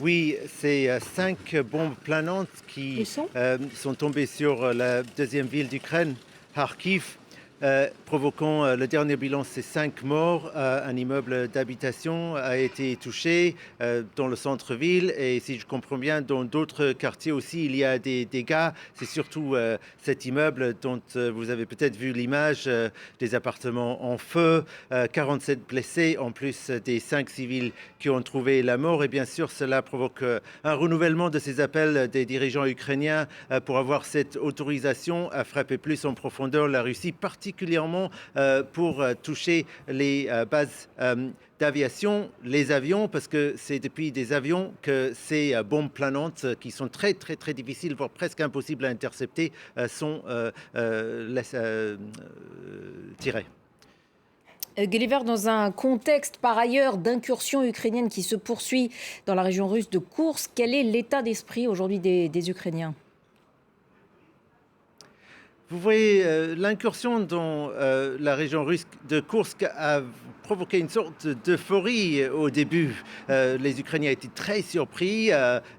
Oui, c'est 5 bombes planantes Ils qui sont? sont tombées sur la deuxième ville d'Ukraine, Kharkiv, provoquant le dernier bilan, c'est 5 morts. Un immeuble d'habitation a été touché dans le centre-ville et si je comprends bien, dans d'autres quartiers aussi, il y a des dégâts. C'est surtout cet immeuble dont vous avez peut-être vu l'image, des appartements en feu, 47 blessés, en plus des 5 civils qui ont trouvé la mort. Et bien sûr, cela provoque un renouvellement de ces appels des dirigeants ukrainiens pour avoir cette autorisation à frapper plus en profondeur la Russie, particulièrement pour toucher les bases d'aviation, les avions, parce que c'est depuis des avions que ces bombes planantes qui sont très très très difficiles, voire presque impossibles à intercepter, sont tirées. Gulliver, dans un contexte par ailleurs d'incursion ukrainienne qui se poursuit dans la région russe de Koursk, quel est l'état d'esprit aujourd'hui des Ukrainiens? Vous voyez, l'incursion dans la région russe de Koursk a provoqué une sorte d'euphorie au début. Les Ukrainiens étaient très surpris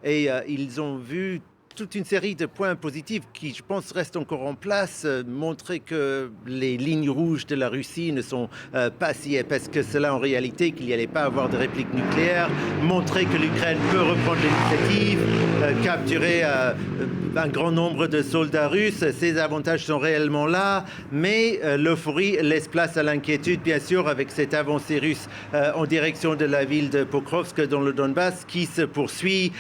et ils ont vu toute une série de points positifs qui, je pense, restent encore en place, montrer que les lignes rouges de la Russie ne sont pas si épaisses que cela en réalité, qu'il n'y allait pas avoir de réplique nucléaire, montrer que l'Ukraine peut reprendre l'initiative, capturer un grand nombre de soldats russes. Ces avantages sont réellement là, mais l'euphorie laisse place à l'inquiétude, bien sûr, avec cette avancée russe en direction de la ville de Pokrovsk dans le Donbass qui se poursuit.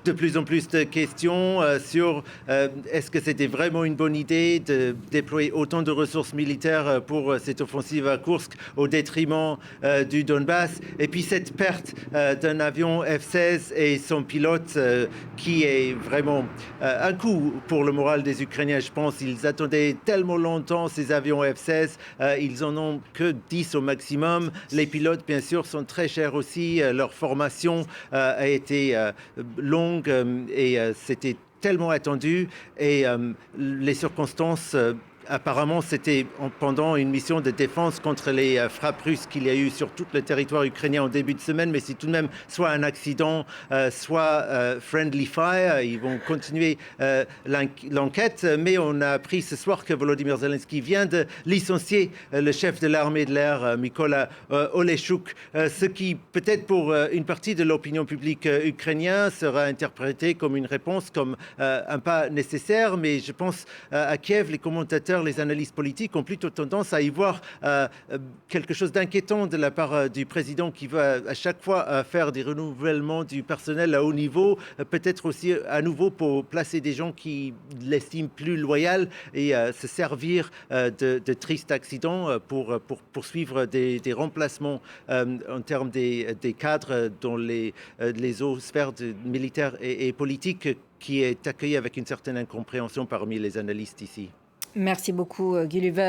De plus en plus de questions sur est-ce que c'était vraiment une bonne idée de déployer autant de ressources militaires pour cette offensive à Koursk au détriment du Donbass. Et puis cette perte d'un avion F-16 et son pilote qui est vraiment un coup pour le moral des Ukrainiens, je pense. Ils attendaient tellement longtemps ces avions F-16, ils en ont que 10 au maximum. Les pilotes, bien sûr, sont très chers aussi. Leur formation a été longue et c'était tellement attendu et les circonstances apparemment c'était pendant une mission de défense contre les frappes russes qu'il y a eu sur tout le territoire ukrainien en début de semaine, mais c'est tout de même soit un accident, soit friendly fire. Ils vont continuer l'enquête, mais on a appris ce soir que Volodymyr Zelensky vient de licencier le chef de l'armée de l'air, Mykola Oleshchuk, ce qui peut-être pour une partie de l'opinion publique ukrainienne sera interprété comme une réponse, comme un pas nécessaire, mais je pense à Kiev, les commentateurs, les analystes politiques ont plutôt tendance à y voir quelque chose d'inquiétant de la part du président qui veut à chaque fois faire des renouvellements du personnel à haut niveau, peut-être aussi à nouveau pour placer des gens qui l'estiment plus loyal et se servir de tristes accidents pour poursuivre des remplacements en termes des cadres dans les autres sphères militaires et politiques qui est accueilli avec une certaine incompréhension parmi les analystes ici. Merci beaucoup, Gulliver.